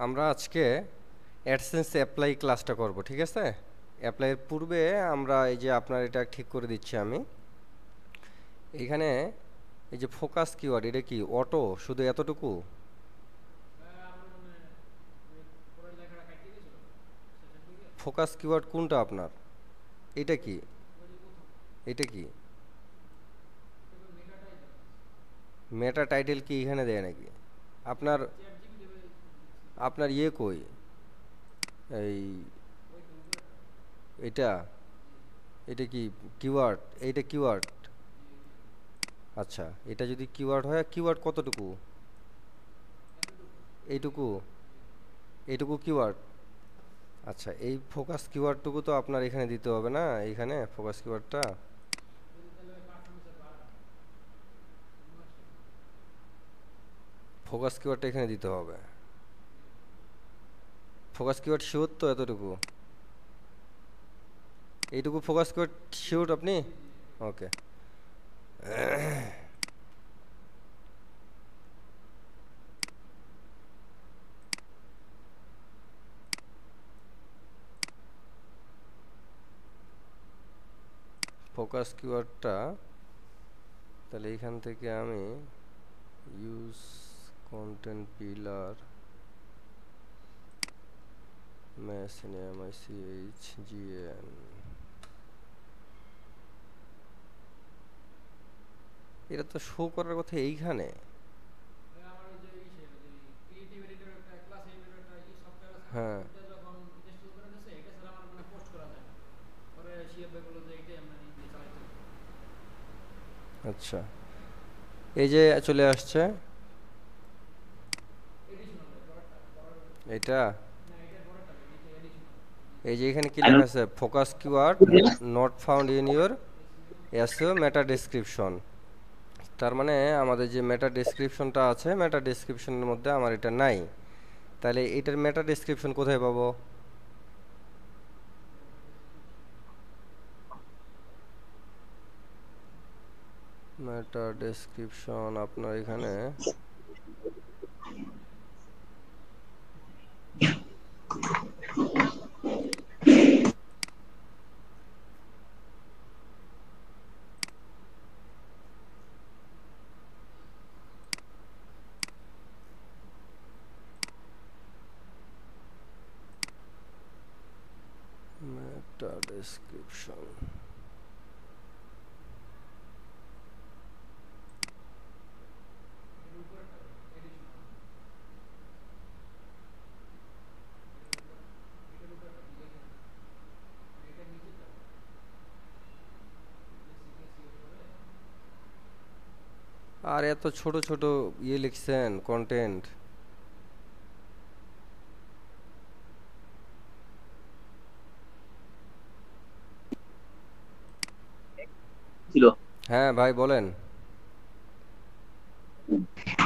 আমরা আজকে AdSense apply ক্লাসটা করব, ঠিক আছে? অ্যাপ্লাইয়ের পূর্বে আমরা এই যে আপনার এটা ঠিক করে দিচ্ছি আমি এখানে। এই যে ফোকাস কিওয়ার্ড, এটা কি অটো শুধু এতটুকু? ফোকাস কিওয়ার্ড কোনটা আপনার? এটা কি? এটা কি মেটা টাইটেল কি এখানে দেয় নাকি? আপনার আপনার ইয়ে কই? এই এটা এটা কি কিওয়ার্ড? এইটা কিওয়ার্ড? আচ্ছা, এটা যদি কিওয়ার্ড হয়, কিওয়ার্ড কতটুকু? এইটুকু? এইটুকু কিওয়ার্ড? আচ্ছা, এই ফোকাস কিওয়ার্ডটুকু তো আপনার এখানে দিতে হবে না? এইখানে ফোকাস কিওয়ার্ডটা, ফোকাস কিওয়ার্ডটা এখানে দিতে হবে। ফোকাস কিওয়ার্ড শিওর তো এতটুকু? এইটুকু ফোকাস কিওয়ার্ড শিওর আপনি? ওকে। ফোকাস কিওয়ার্ডটা তাহলে এইখান থেকে আমি use content pillar machine MICHGN, এটা তো শো করার কথা এইখানে। হ্যাঁ, আচ্ছা, এই যে চলে আসছে এটা। এই যে এখানে কি লেখা আছে? Focus keyword not found in your SEO meta description. তার মানে আমাদের যে মেটা ডেসক্রিপশনটা আছে, মেটা ডেসক্রিপশনের মধ্যে আমার এটা নাই। তাহলে এটার মেটা ডেসক্রিপশন কোথায় পাবো? মেটা ডেসক্রিপশন আপনার এখানে মেটা ডেসক্রিপশন, আর এত ছোট ছোট ইয়ে লিখছেন কন্টেন্ট। ছিল। হ্যাঁ ভাই বলেন।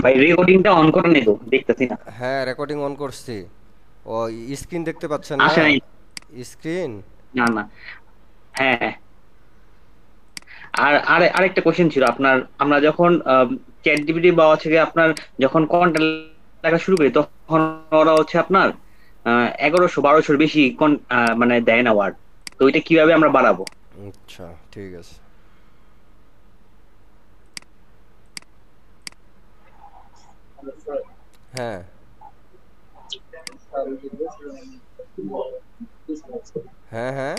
ভাই রেকর্ডিংটা অন করে নেই তো, দেখতেছি না। হ্যাঁ, রেকর্ডিং অন করছি। ও, স্ক্রিন দেখতে পাচ্ছেন না? আসে নাই। স্ক্রিন। না না। হ্যাঁ হ্যাঁ। আর আরেকটা কোশ্চেন ছিল আপনার, আমরা যখন চ্যাট জিপিটি বা হচ্ছে গিয়ে আপনার যখন কন্টেন্ট লেখা শুরু করি, তখন ওরা হচ্ছে আপনার 1100 1200 বেশি মানে দেয় না ওয়ার্ড। তো ওইটা কিভাবে আমরা বাড়াবো? আচ্ছা, ঠিক আছে। হ্যাঁ, হ্যাঁ, হ্যাঁ,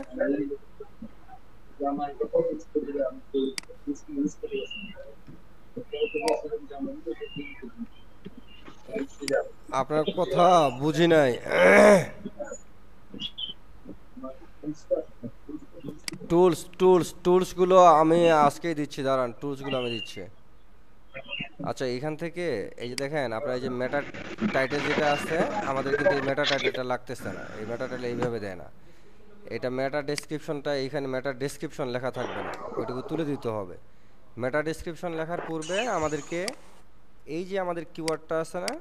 আপনার কথা বুঝি নাই। টুলসগুলো আমি আজকেই দিচ্ছি, দাঁড়ান, টুলসগুলো আমি দিচ্ছি। আচ্ছা, এখান থেকে এই যে দেখেন আপনার এই যে মেটা টাইটেল যেটা আছে, আমাদের কিন্তু এই মেটা টাইটেলটা লাগতেছে না। এই মেটা টাইটেল এইভাবে দেয় না। এটা মেটা ডেসক্রিপশনটা এইখানে মেটা ডেসক্রিপশন লেখা থাকবে না, ওইটুকু তুলে দিতে হবে। মেটা ডেসক্রিপশন লেখার পূর্বে আমাদেরকে এই যে আমাদের কিওয়ার্ডটা আছে না,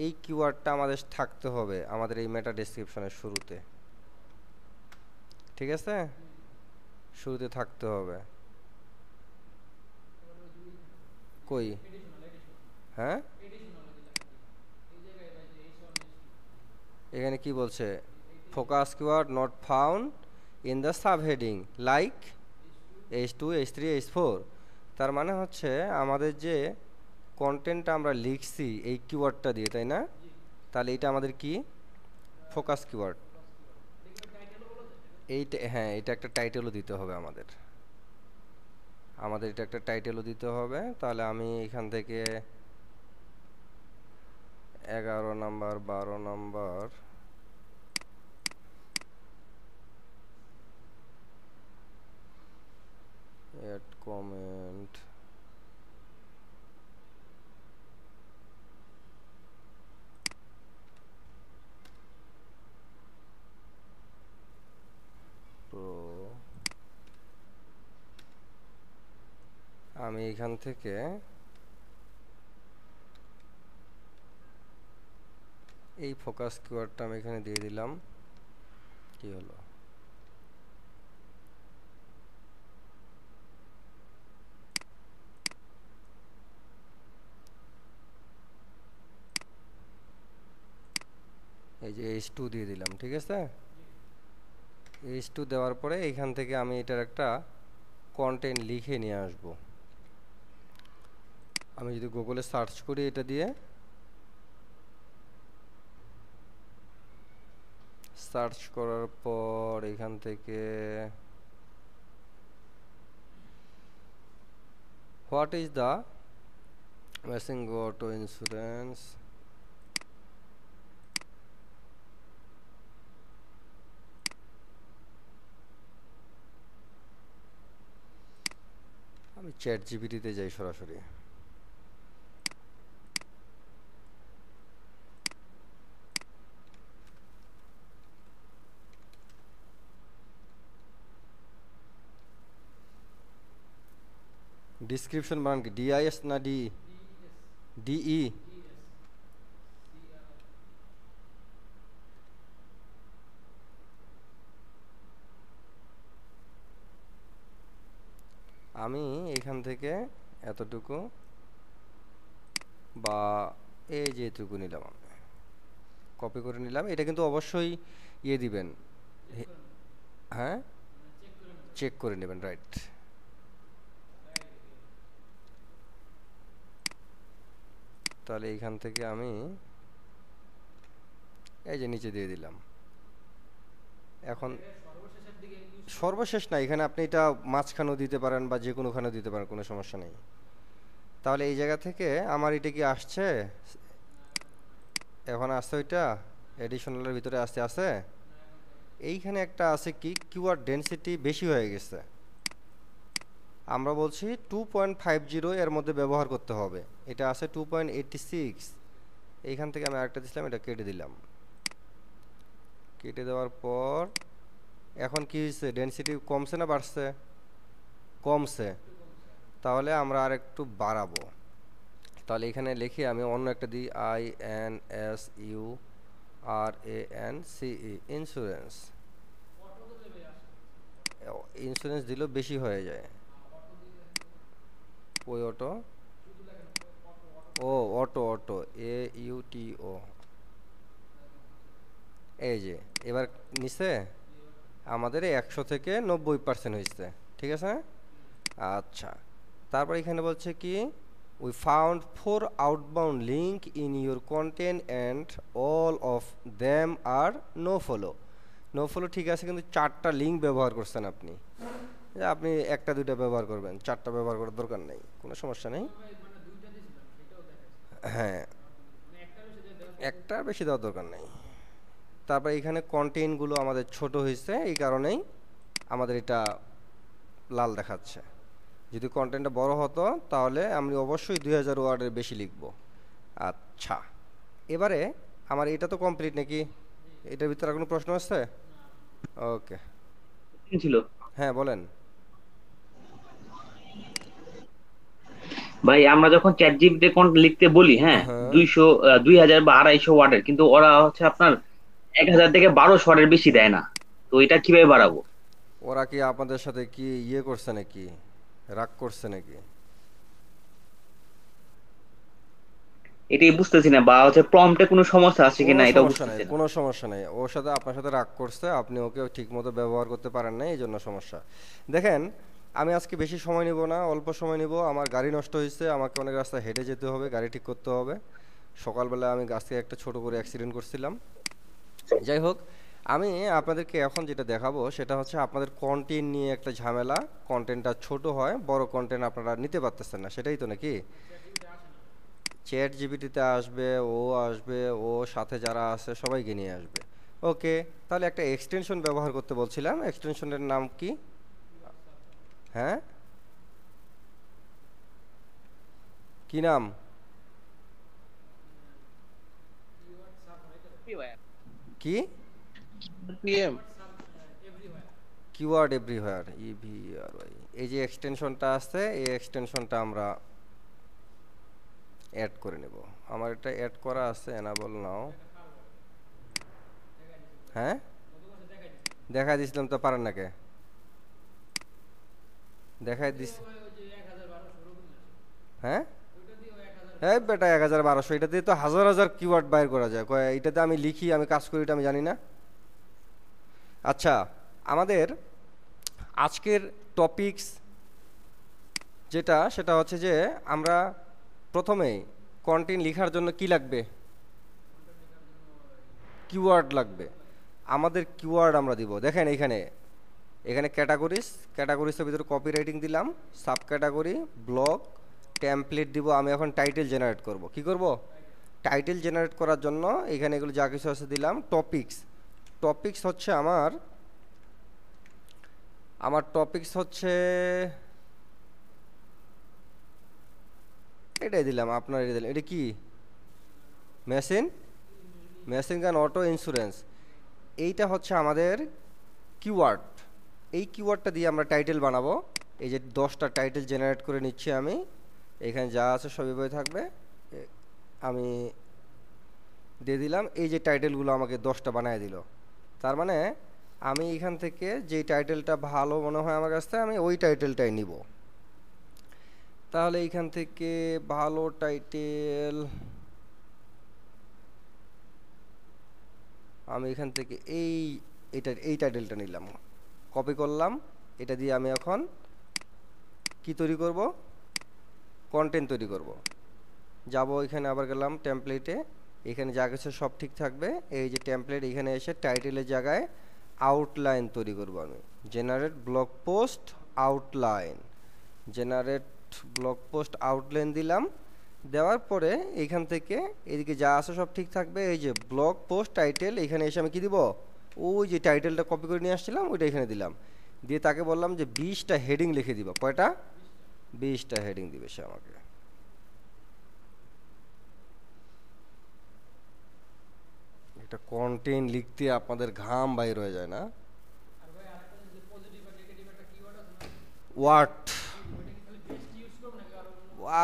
এই কিওয়ার্ডটা আমাদের থাকতে হবে আমাদের এই মেটা ডেসক্রিপশনের শুরুতে। ঠিক আছে, শুরুতে থাকতে হবে। কই? হ্যাঁ, এখানে কি বলছে, focus keyword not found in the subheading like H2 H3 H4। তার মানে হচ্ছে আমাদের যে কন্টেন্টটা আমরা লিখছি এই কিওয়ার্ডটা দিয়ে, তাই না? তাহলে এটা আমাদের কি, ফোকাস কিওয়ার্ড। এইটা, হ্যাঁ, এটা একটা টাইটেলও দিতে হবে আমাদের। এটা একটা টাইটেলও দিতে হবে। তাহলে আমি এখান থেকে 11 নাম্বার 12 নাম্বার এড কমেন্ট, তো আমি এখান থেকে এই ফোকাস কিওয়ার্ডটা আমি এখানে দিয়ে দিলাম। কি হলো, এই যে H2 দিয়ে দিলাম, ঠিক আছে? H2 দেওয়ার পরে এখান থেকে আমি এটার একটা কন্টেন্ট লিখে নিয়ে আসব। আমি যদি গুগলে সার্চ করি এটা দিয়ে, সার্চ করার পর এখান থেকে what is the messing auto insurance, আমি চ্যাট জিপিটিতে যাই সরাসরি। ডিসক্রিপশন বানান কি ডিআইএস না ডিই? আমি এখান থেকে এতটুকু বা এই যে এতটুকু নিলাম, আমি কপি করে নিলাম। এটা কিন্তু অবশ্যই ইয়ে দিবেন, হ্যাঁ, চেক করে নেবেন, রাইট। তাহলে এইখান থেকে আমি এই যে নিচে দিয়ে দিলাম। এখন সর্বশেষ না, এখানে আপনি এটা মাঝখানেও দিতে পারেন বা যে কোনোখানেও দিতে পারেন, কোনো সমস্যা নেই। তাহলে এই জায়গা থেকে আমার এটা কি আসছে, এখন আসছে ওইটা এডিশনালের ভিতরে আছে এইখানে একটা আছে কি কিওয়ার্ড ডেনসিটি বেশি হয়ে গেছে। আমরা বলছি 2.50 এর মধ্যে ব্যবহার করতে হবে, এটা আছে 2.86। এইখান থেকে আমি আরেকটা দিছিলাম, এটা কেটে দিলাম। কেটে দেওয়ার পর এখন কি হয়েছে, ডেনসিটি কমছে না বাড়ছে? কমছে। তাহলে আমরা আর একটু বাড়াবো। তাহলে এখানে লিখি আমি অন্য একটা দিই, INSURANCE, ইন্স্যুরেন্স। ইন্স্যুরেন্স দিলেও বেশি হয়ে যায়। ওই অটো, ও অটো, AUTO। এই যে এবার নিচে আমাদের 100 থেকে 90% হয়েছে, ঠিক আছে? আচ্ছা, তারপর এখানে বলছে কি, we found 4 outbound link in your content and all of them are no follow। No follow ঠিক আছে, কিন্তু 4টা লিঙ্ক ব্যবহার করছেন আপনি। আপনি একটা দুইটা ব্যবহার করবেন, 4টা ব্যবহার করার দরকার নেই, কোনো সমস্যা নেই। হ্যাঁ, একটার বেশি দেওয়ার দরকার নেই। তারপর এখানে কন্টেন্টগুলো আমাদের ছোট হয়েছে, এই কারণেই আমাদের এটা লাল দেখাচ্ছে। যদি কন্টেন্টটা বড় হতো তাহলে আমি অবশ্যই 2000 ওয়ার্ডের বেশি লিখব। আচ্ছা, এবারে আমার এটা তো কমপ্লিট নাকি? এটার ভিতরে কোনো প্রশ্ন আছে? ওকে, ছিল হ্যাঁ বলেন। ভাই, আমরা যখন চ্যাট জিপিটি লিখতে বলি, হ্যাঁ, হ্যাঁ, 2000 বা 250 ওয়ার্ডের, কিন্তু ওরা হচ্ছে আপনার 1000 থেকে 1200 ওয়ার্ডের বেশি দেয় না। তো এটা কিভাবে বাড়াবো? ওরা কি আপনাদের সাথে কি ইয়ে করছে নাকি, রাগ করছে নাকি? এটাই বুঝতেছি না, বা হচ্ছে প্রম্পটে কোনো সমস্যা আছে কোনো কিনা এটাও সমস্যা নাই, বুঝতেছি না। কোনো সমস্যা নাই, ওর সাথে আপনার সাথে রাগ করছে, আপনি ওকে ঠিক মতো ব্যবহার করতে পারেন না, এই জন্য সমস্যা। দেখেন, আমি আজকে বেশি সময় নিব না, অল্প সময় নিব। আমার গাড়ি নষ্ট হয়েছে, আমাকে অনেক রাস্তা হেঁটে যেতে হবে, গাড়ি ঠিক করতে হবে। সকালবেলা আমি আজকে একটা ছোট করে অ্যাক্সিডেন্ট করছিলাম। যাই হোক, আমি আপনাদেরকে এখন যেটা দেখাবো সেটা হচ্ছে আপনাদের কন্টেন্ট নিয়ে একটা ঝামেলা। কন্টেন্টটা ছোট হয়, বড় কন্টেন্ট আপনারা নিতে পারতেছেন না, সেটাই তো নাকি? চ্যাট জিপিটিতে আসবে, ও আসবে, ও সাথে যারা আছে সবাইকে নিয়ে আসবে। ওকে, তাহলে একটা এক্সটেনশন ব্যবহার করতে বলছিলাম, এক্সটেনশনের নাম কি? হ্যাঁ, কি নাম? কি? পিএম। Keyword everywhere, EVRY. এই যে এক্সটেনশনটা আছে, এই এক্সটেনশনটা আমরা অ্যাড করে নেব। আমার এটা অ্যাড করা আছে, এনাবল নাও। হ্যাঁ, দেখা দিছিলাম তো, পারেন নাকি? দেখাই দিস। হ্যাঁ, এই বেটা ১,১২০০, এটা দিয়ে তো হাজার হাজার কিওয়ার্ড বাইর করা যায়। কয় এটাতে আমি লিখি, আমি কাজ করি, এটা আমি জানি না? আচ্ছা, আমাদের আজকের টপিকস যেটা, সেটা হচ্ছে যে আমরা প্রথমেই কন্টেন্ট লেখার জন্য কি লাগবে? কিওয়ার্ড লাগবে। আমাদের কিওয়ার্ড আমরা দিব, দেখেন এইখানে, এখানে ক্যাটাগরিজ, ক্যাটাগরিজের ভিতরে কপিরাইটিং দিলাম, সাব ক্যাটাগরি, ব্লগ, টেমপ্লেট দিব। আমি এখন টাইটেল জেনারেট করব। কি করব? টাইটেল জেনারেট করার জন্য এখানে এগুলো যা কিছু আছে দিলাম। টপিকস, টপিকস হচ্ছে আমার আমার টপিকস হচ্ছে এটাই দিলাম, আপনার এটা দিলাম। এটা কি? Machine, machine gun auto insurance. এইটা হচ্ছে আমাদের কিওয়ার্ড। এই কিওয়ার্ডটা দিয়ে আমরা টাইটেল বানাবো। এই যে 10টা টাইটেল জেনারেট করে নিচ্ছি আমি, এখানে যা আছে সবই বই থাকবে। আমি দিয়ে দিলাম, এই যে টাইটেলগুলো আমাকে 10টা বানায় দিল। তার মানে আমি এখান থেকে যেই টাইটেলটা ভালো মনে হয় আমার কাছ থেকে, আমি ওই টাইটেলটাই নিব। তাহলে এইখান থেকে ভালো টাইটেল আমি এখান থেকে এই টাইটেলটা নিলাম, কপি করলাম। এটা দিয়ে আমি এখন কি তৈরি করব? কন্টেন্ট তৈরি করব। যাব, এখানে আবার গেলাম টেমপ্লেটে, এখানে যা কিছু সব ঠিক থাকবে। এই যে টেমপ্লেট, এখানে এসে টাইটেলের জায়গায় আউটলাইন তৈরি করব আমি। Generate blog post outline, generate blog post outline দিলাম। দেওয়ার পরে এইখান থেকে এদিকে যা আছে সব ঠিক থাকবে। এই যে ব্লগ পোস্ট টাইটেল, এখানে এসে আমি কি দিব? ওই যে টাইটেলটা কপি করে নিয়ে আসছিলাম, ওইটা এখানে দিলাম। দিয়ে তাকে বললাম যে 20টা হেডিং লিখে দিব। কয়টা? 20টা হেডিং দিবে সে আমাকে। একটা কন্টেন্ট লিখতে আপনাদের ঘাম বাইর হয়ে যায় না? ওয়াট,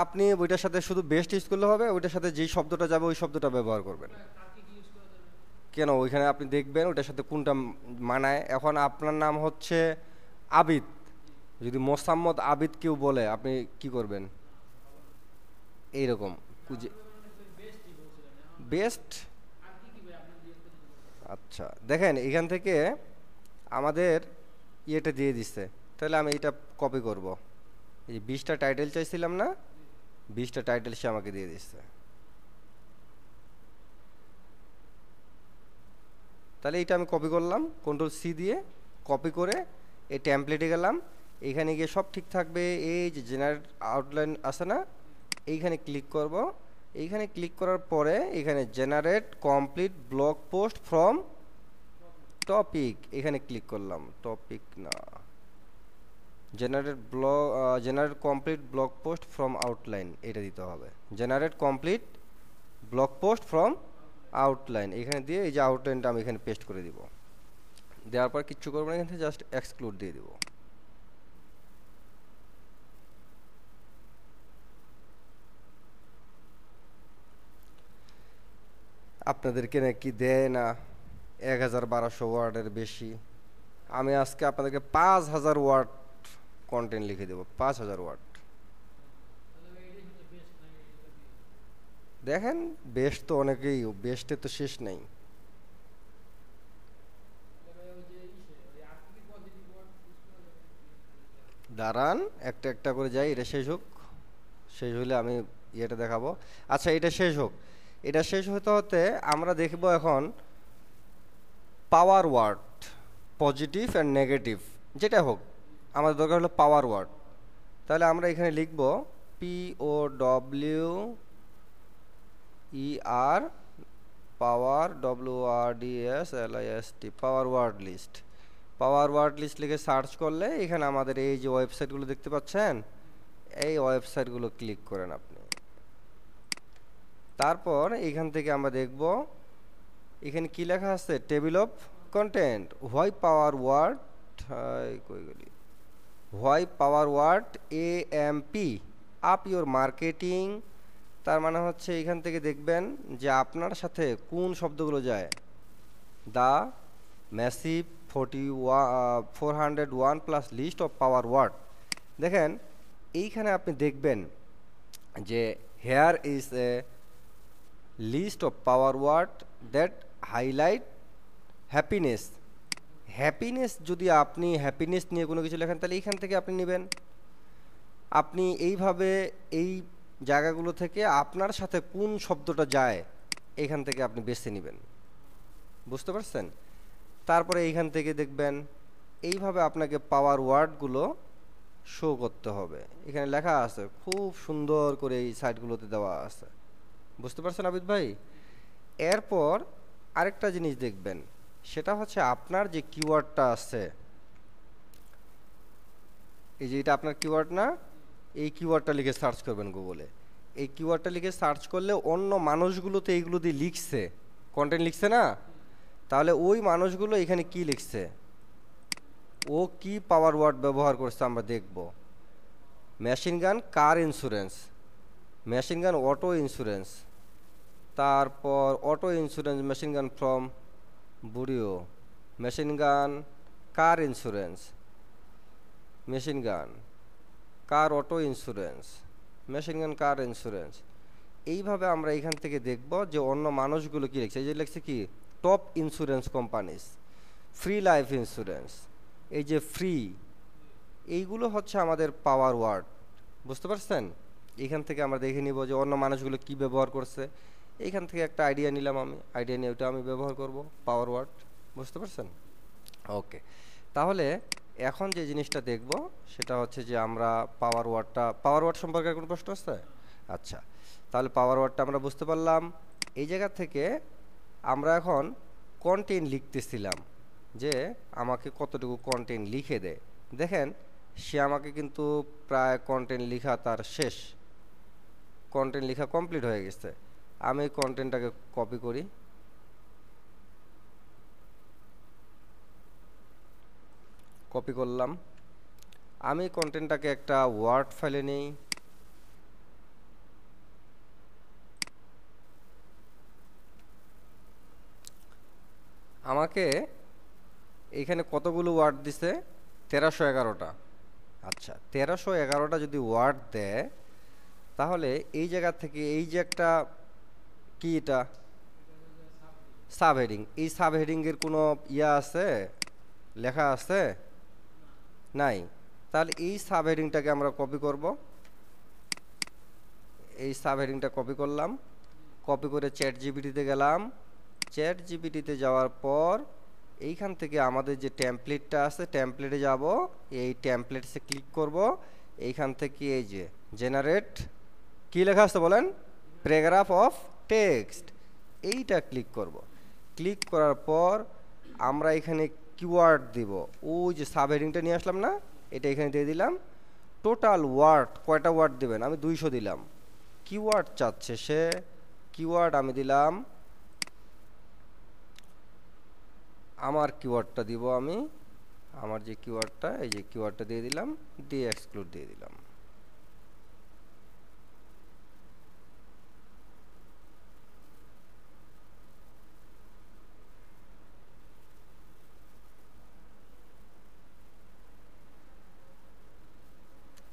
আপনি ওইটার সাথে শুধু বেস্ট ইউজ করলে হবে, ওইটার সাথে যেই শব্দটা যাবে ওই শব্দটা ব্যবহার করবেন। কেন, ওইখানে আপনি দেখবেন ওইটার সাথে কোনটা মানায়। এখন আপনার নাম হচ্ছে আবিদ, যদি মোসাম্মদ আবিদ কেউ বলে, আপনি কি করবেন? এইরকম বেস্ট। আচ্ছা, দেখেন এখান থেকে আমাদের ইয়েটা দিয়ে দিচ্ছে। তাহলে আমি এটা কপি করব। এই 20টা টাইটেল চাইছিলাম না, 20টা টাইটেল সে আমাকে দিয়ে দিচ্ছে। তাহলে এইটা আমি কপি করলাম, কন্ট্রোল সি দিয়ে কপি করে এই টেমপ্লেটে গেলাম। এইখানে গিয়ে সব ঠিক থাকবে। এই যে জেনারেট আউটলাইন আছে না, এইখানে ক্লিক করব। এইখানে ক্লিক করার পরে এখানে generate complete blog post from topic, এখানে ক্লিক করলাম। টপিক না, generate complete blog post from outline, এটা দিতে হবে। Generate complete blog post from outline, এখানে দিয়ে এই যে আউটলাইনটা আমি এখানে পেস্ট করে দিব। দেওয়ার পর কিচ্ছু করবো না, এখান থেকে জাস্ট এক্সক্লুড দিয়ে দিব। আপনাদেরকে নাকি দেয় না ১,১২০০ ওয়ার্ডের বেশি। আমি আজকে আপনাদেরকে 5,000 ওয়ার্ড কন্টেন্ট লিখে দেবো, 5,000 ওয়ার্ড। দেখেন বেস্ট তো অনেকেই, বেস্টে তো শেষ নাই। দাঁড়ান একটা একটা করে যাই, এটা শেষ হোক। শেষ হলে আমি ইয়েটা দেখাবো। আচ্ছা এটা শেষ হোক। এটা শেষ হতে হতে আমরা দেখব এখন পাওয়ার ওয়ার্ড, পজিটিভ অ্যান্ড নেগেটিভ যেটা হোক, আমাদের দরকার হলো পাওয়ার ওয়ার্ড। তাহলে আমরা এখানে লিখব POWER, পাওয়ার WORDSLIST, পাওয়ার ওয়ার্ড লিস্ট। পাওয়ার ওয়ার্ড লিস্ট লিখে সার্চ করলে এখানে আমাদের এই যে ওয়েবসাইটগুলো দেখতে পাচ্ছেন, এই ওয়েবসাইটগুলো ক্লিক করেন আপনি। তারপর এখান থেকে আমরা দেখব এখানে কি লেখা আছে, table of content, why power word, why power word AMP up your marketing. তার মানে হচ্ছে এখান থেকে দেখবেন যে আপনার সাথে কোন শব্দগুলো যায়। The massive 401 plus list of power word. দেখেন এইখানে আপনি দেখবেন যে here is a list of power word that highlight happiness. Happiness, যদি আপনি হ্যাপিনেস নিয়ে কোনো কিছু লেখেন তাহলে এইখান থেকে আপনি নেবেন। আপনি এইভাবে এই জায়গাগুলো থেকে আপনার সাথে কোন শব্দটা যায় এখান থেকে আপনি বেছে নেবেন, বুঝতে পারছেন? তারপরে এইখান থেকে দেখবেন এইভাবে আপনাকে পাওয়ার ওয়ার্ডগুলো শো করতে হবে। এখানে লেখা আছে, খুব সুন্দর করে এই সাইটগুলোতে দেওয়া আছে, বুঝতে পারছেন আবিদ ভাই? এরপর আরেকটা জিনিস দেখবেন, সেটা হচ্ছে আপনার যে কিওয়ার্ডটা আছে, এই যে এটা আপনার কিওয়ার্ড না, এই কিওয়ার্ডটা লিখে সার্চ করবেন গুগলে। এই কিওয়ার্ডটা লিখে সার্চ করলে অন্য মানুষগুলোতে এইগুলো দিয়ে লিখছে, কন্টেন্ট লিখছে না, তাহলে ওই মানুষগুলো এখানে কি লিখছে, ও কি পাওয়ার ওয়ার্ড ব্যবহার করছে আমরা দেখব। Machine gun car insurance, machine gun auto insurance, তারপর auto insurance machine gun from বুড়িও, machine gun car insurance, machine gun কার auto insurance, machine gun car insurance. এইভাবে আমরা এখান থেকে দেখব যে অন্য মানুষগুলো কি লিখছে। এই যে লিখছে কি, top insurance companies, free life insurance, এই যে ফ্রি, এইগুলো হচ্ছে আমাদের পাওয়ার ওয়ার্ড, বুঝতে পারছেন? এখান থেকে আমরা দেখে নিব যে অন্য মানুষগুলো কি ব্যবহার করছে। এইখান থেকে একটা আইডিয়া নিলাম, আমি আইডিয়া নিয়ে ওটা আমি ব্যবহার করব পাওয়ার ওয়ার্ড, বুঝতে পারছেন? ওকে, তাহলে এখন যে জিনিসটা দেখব সেটা হচ্ছে যে আমরা পাওয়ার ওয়ার্ড সম্পর্কে কোনো প্রশ্ন আছে? আচ্ছা, তাহলে পাওয়ার ওয়ার্ডটা আমরা বুঝতে পারলাম। এই জায়গা থেকে আমরা এখন কন্টেন্ট লিখতেছিলাম যে আমাকে কতটুকু কন্টেন্ট লিখে দেয়। দেখেন সে আমাকে কিন্তু প্রায় কন্টেন্ট লেখা তার শেষ, কন্টেন্ট লেখা কমপ্লিট হয়ে গেছে। আমি কন্টেন্টটাকে কপি করি, কপি করলাম। আমি কন্টেন্টটাকে একটা ওয়ার্ড ফাইলে নেই, আমাকে এইখানে কতগুলো ওয়ার্ড দিছে, 1311টা। আচ্ছা 1311টা যদি ওয়ার্ড দেয় তাহলে এই জায়গা থেকে এই যে একটা কি, এটা সাব হেডিং, এই সাব হেডিংয়ের কোনো ইয়া আছে, লেখা আছে নাই? তাহলে এই সাব হেডিংটাকে আমরা কপি করব। এই সাব হেডিংটা কপি করলাম, কপি করে চ্যাট জিপিটিতে গেলাম। চ্যাট জিপিটিতে যাওয়ার পর এইখান থেকে আমাদের যে টেমপ্লেটটা আছে, টেমপ্লেটে যাব, এই টেমপ্লেটসে ক্লিক করব। এইখান থেকে এই যে জেনারেট, কি লেখা আছে বলেন, প্যারাগ্রাফ অফ টেক্সট, এইটা ক্লিক করব। ক্লিক করার পর আমরা এখানে কিওয়ার্ড দিব, ওই যে সাব হেডিংটা নিয়ে আসলাম না, এটা এখানে দিয়ে দিলাম। টোটাল ওয়ার্ড কয়টা ওয়ার্ড দেবেন, আমি 200 দিলাম। কিওয়ার্ড চাচ্ছে সে, কিওয়ার্ড আমি দিলাম, আমার কিওয়ার্ডটা দিব আমি, আমার যে কিওয়ার্ডটা, এই যে কিওয়ার্ডটা দিয়ে দিলাম, দিয়ে এক্সক্লুড দিয়ে দিলাম।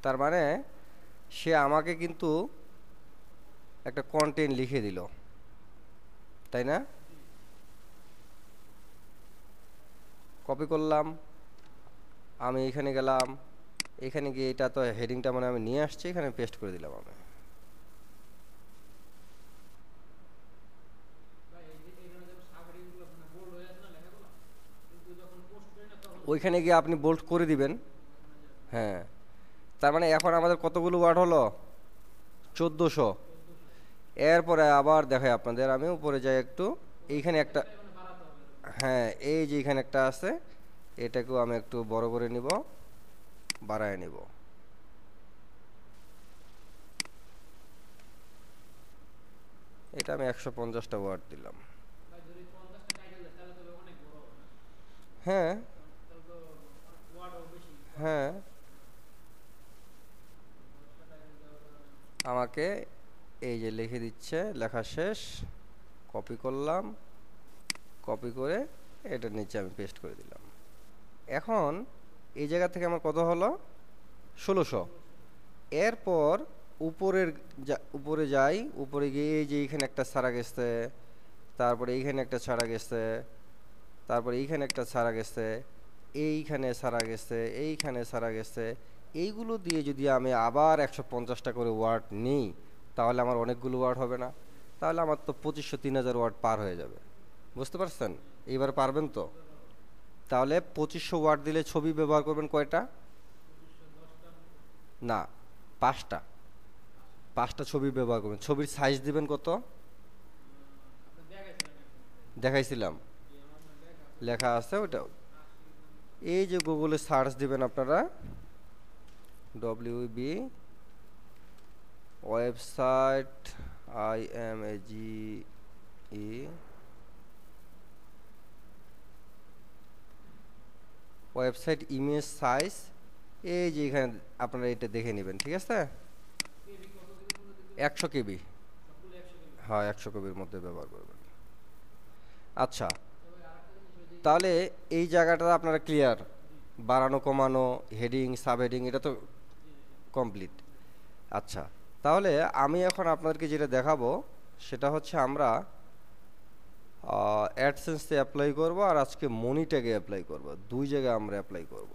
তার মানে সে আমাকে কিন্তু একটা কন্টেন্ট লিখে দিল, তাই না? কপি করলাম, আমি এখানে গেলাম, এখানে গিয়ে এটা তো হেডিংটা মানে আমি নিয়ে আসছি, এখানে পেস্ট করে দিলাম আমি। ওইখানে গিয়ে আপনি বোল্ড করে দিবেন। হ্যাঁ, তার মানে এখন আমাদের কতগুলো ওয়ার্ড হলো? 1400। এরপরে আবার দেখাই আপনাদের, আমি উপরে যাই একটু, এইখানে একটা, হ্যাঁ এই যে এখানে একটা আছে, এটাকেও আমি একটু বড় করে নিব, বাড়ায় নিব। এটা আমি 150টা ওয়ার্ড দিলাম। হ্যাঁ হ্যাঁ, আমাকে এই যে লিখে দিচ্ছে, লেখা শেষ, কপি করলাম, কপি করে এটার নিচে আমি পেস্ট করে দিলাম। এখন এই জায়গা থেকে আমার কত হলো? 1600। এরপর উপরে যাই, উপরে গিয়ে এই যে এইখানে একটা ছাড়া গেছে, তারপরে এইখানে একটা ছাড়া গেছে, তারপরে এইখানে একটা ছাড়া গেছে, এইখানে ছাড়া গেছে, এইখানে ছাড়া গেছে। এইগুলো দিয়ে যদি আমি আবার 150টা করে ওয়ার্ড নিই, তাহলে আমার অনেকগুলো ওয়ার্ড হবে না? তাহলে আমার তো 2500 3000 ওয়ার্ড পার হয়ে যাবে। বুঝতে পারছেন? এইবার পারবেন তো? তাহলে 2500 ওয়ার্ড দিলে ছবি ব্যবহার করবেন কয়টা? না, 5টা। 5টা ছবি ব্যবহার করবেন। ছবির সাইজ দিবেন কত? দেখাইছিলাম, লেখা আছে ওটা। এই যে গুগলে সার্চ দিবেন আপনারা, WB website, IMAGE, website image size, এই যে এখানে আপনারা এটা দেখে নেবেন, ঠিক আছে? 100 কেবি, হ্যাঁ 100 কেবির মধ্যে ব্যবহার করবেন। আচ্ছা, তাহলে এই জায়গাটা আপনারা ক্লিয়ার, বাড়ানো কমানো, হেডিং সাব হেডিং এটা তো কমপ্লিট। আচ্ছা, তাহলে আমি এখন আপনাদেরকে যেটা দেখাবো সেটা হচ্ছে আমরা অ্যাডসেন্সে অ্যাপ্লাই করব, আর আজকে মনিট্যাগে অ্যাপ্লাই করব, দুই জায়গায় আমরা অ্যাপ্লাই করব।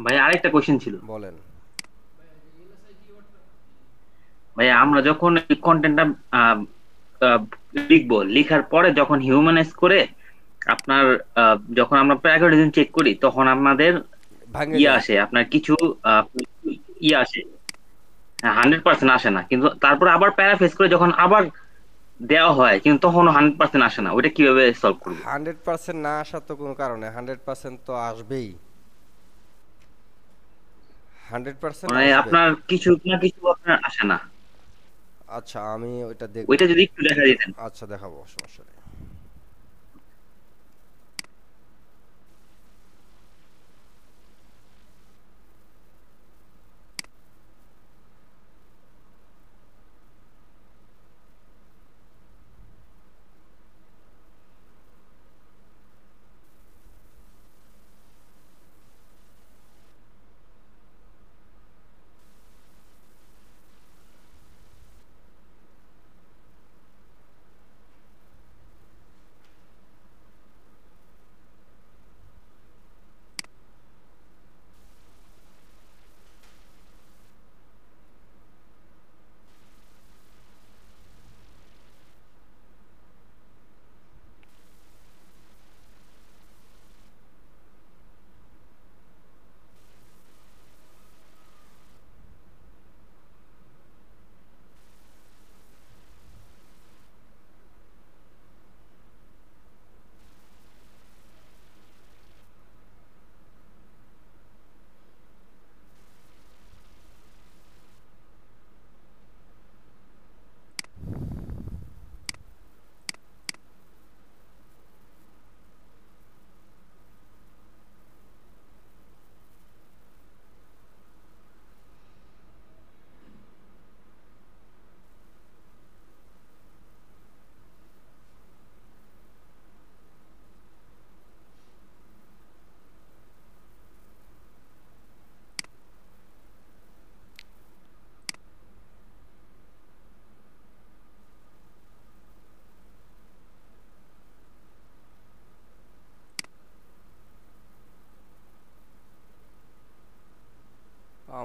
ভাই আরেকটা কোশ্চেন ছিল। বলেন। ভাই আমরা যখন এই কন্টেন্টটা লিখবো, লিখার পরে যখন হিউম্যানাইজ করে আপনার যখন আমরা প্যারাগ্রাফ চেক করি, তখন আমাদের ভাঙে ইয়ে যায়। আসে, আপনার কিছু আহ, ইয়ে আসে। 100% আসে না, কিন্তু তারপরে আবার প্যারাফ্রেজ করে যখন আবার দেওয়া হয়, কিন্তু তখনও 100% আসে না। ওইটা কিভাবে সলভ করবো? 100% না আসার তো কোনো কারণে, 100% তো আসবেই, 100% মানে আসবে। আপনার কিছু না কিছু আপনার আসে না। আচ্ছা, আমি ওইটা দেখব। ওইটা যদি একটু দেখা দিতেন। আচ্ছা, দেখাবো, সমস্যা নেই।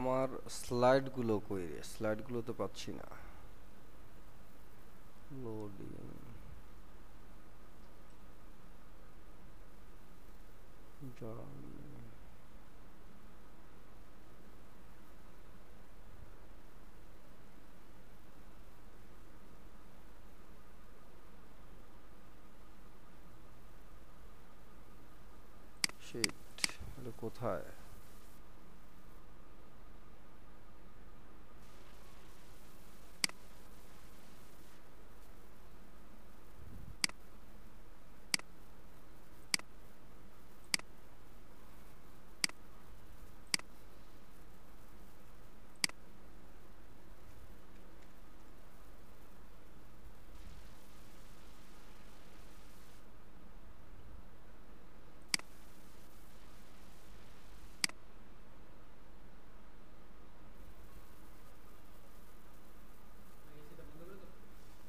আমার স্লাইডগুলো কই রে, স্লাইডগুলো তো পাচ্ছি না। লোডিং শিট, এটা কোথায়?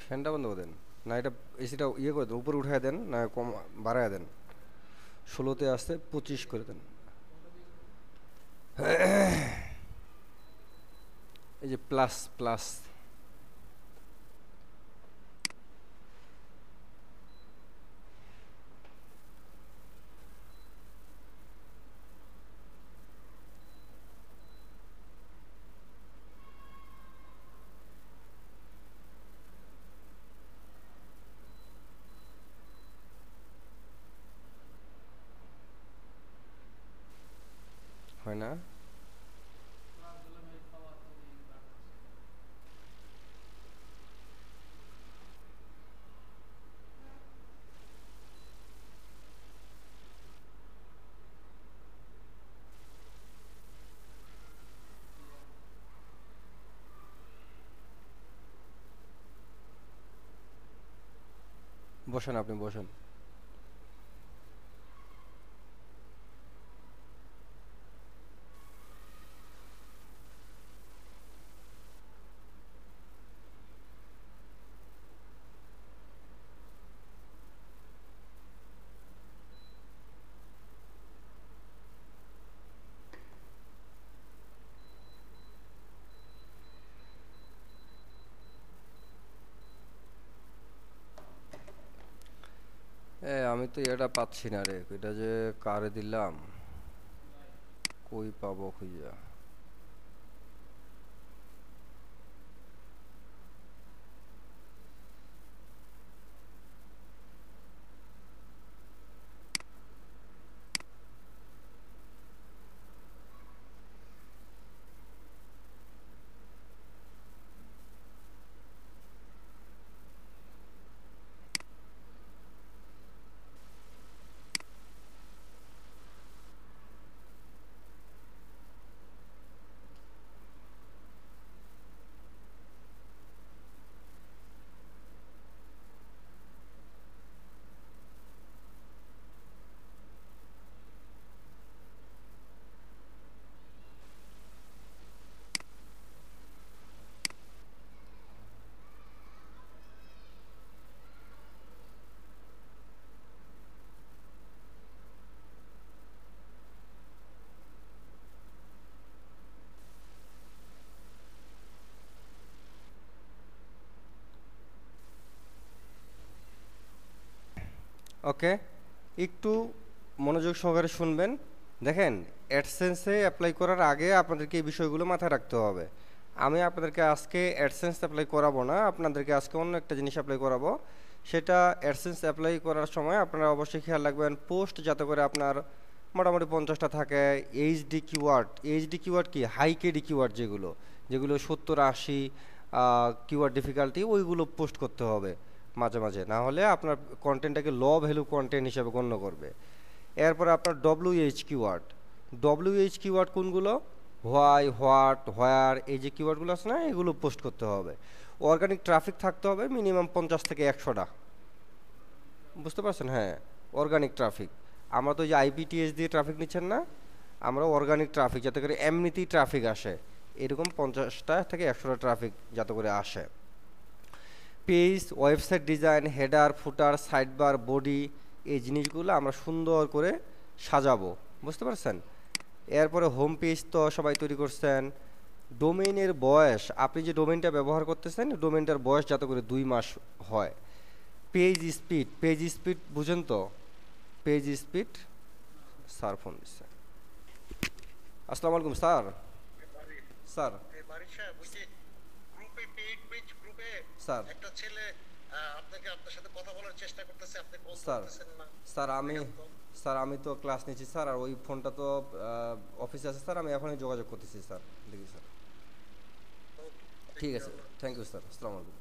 ফ্যানটা বন্ধ করে দেন, না এটা এসিটা ইয়ে করে দেন, উপরে উঠায় দেন, না কম বাড়ায় দেন। 16-তে আসতে 25 করে দেন। এই যে প্লাস প্লাস, হয় না? বসেন, আপনি বসেন। আমি তো এটা পাচ্ছি না রে, এটা যে কারে দিলাম, কই পাবো খুঁজা? ওকে, একটু মনোযোগ সহকারে শুনবেন। দেখেন, অ্যাডসেন্সে অ্যাপ্লাই করার আগে আপনাদেরকে এই বিষয়গুলো মাথায় রাখতে হবে। আমি আপনাদেরকে আজকে অ্যাডসেন্স অ্যাপ্লাই করাবো না, আপনাদেরকে আজকে অন্য একটা জিনিস অ্যাপ্লাই করাবো। সেটা অ্যাডসেন্স অ্যাপ্লাই করার সময় আপনারা অবশ্যই খেয়াল রাখবেন পোস্ট যাতে করে আপনার মোটামুটি 50টা থাকে। এইচডি কিওয়ার্ড, এইচডি কিওয়ার্ড কি, হাই কেডি কিওয়ার্ড, যেগুলো যেগুলো 70-80 কিওয়ার্ড ডিফিকাল্টি, ওইগুলো পোস্ট করতে হবে মাঝে মাঝে, না হলে আপনার কন্টেন্টটাকে লো ভ্যালু কন্টেন্ট হিসেবে গণ্য করবে। এরপর আপনার ডব্লিউএইচ কিওয়ার্ড, ডব্লিউএইচ কিওয়ার্ড কোনগুলো, হোয়াই, হোয়াট, হোয়ার, এই যে কিওয়ার্ডগুলো আছে না, এগুলো পোস্ট করতে হবে। অর্গানিক ট্রাফিক থাকতে হবে মিনিমাম 50 থেকে 100টা, বুঝতে পারছেন? হ্যাঁ, অর্গানিক ট্রাফিক। আমরা তো যে আইপিটিএস দিয়ে ট্রাফিক নিচ্ছেন না, আমরা অর্গানিক ট্রাফিক যাতে করে এমনিতেই ট্রাফিক আসে, এরকম 50টা থেকে 100টা ট্রাফিক যাতে করে আসে। পেজ, ওয়েবসাইট ডিজাইন, হেডার, ফুটার, সাইডবার, বডি, এই জিনিসগুলো আমরা সুন্দর করে সাজাবো, বুঝতে পারছেন? এরপরে হোম পেজ তো সবাই তৈরি করছেন, ডোমেইনের বয়স, আপনি যে ডোমেইনটা ব্যবহার করতেছেন ডোমেইনটার বয়স যাতে করে 2 মাস হয়। পেজ স্পিড বুঝেন তো? Page speed. স্যার ফোন দিচ্ছে। আসসালামু আলাইকুম স্যার। স্যার বারিক সাহেব, ওই যে গ্রুপে পেইড পেজ গ্রুপে স্যার একটা ছেলে আপনার সাথে কথা বলার চেষ্টা করতেছে, আপনি কল স্যার করতেছেন না। স্যার আমি স্যার আমি তো ক্লাস নিচ্ছি স্যার, আর ওই ফোনটা তো অফিসে আছে স্যার, আমি এখনই যোগাযোগ করতেছি স্যার। দেখি স্যার। ঠিক আছে, থ্যাংক ইউ স্যার। আসসালামু আলাইকুম।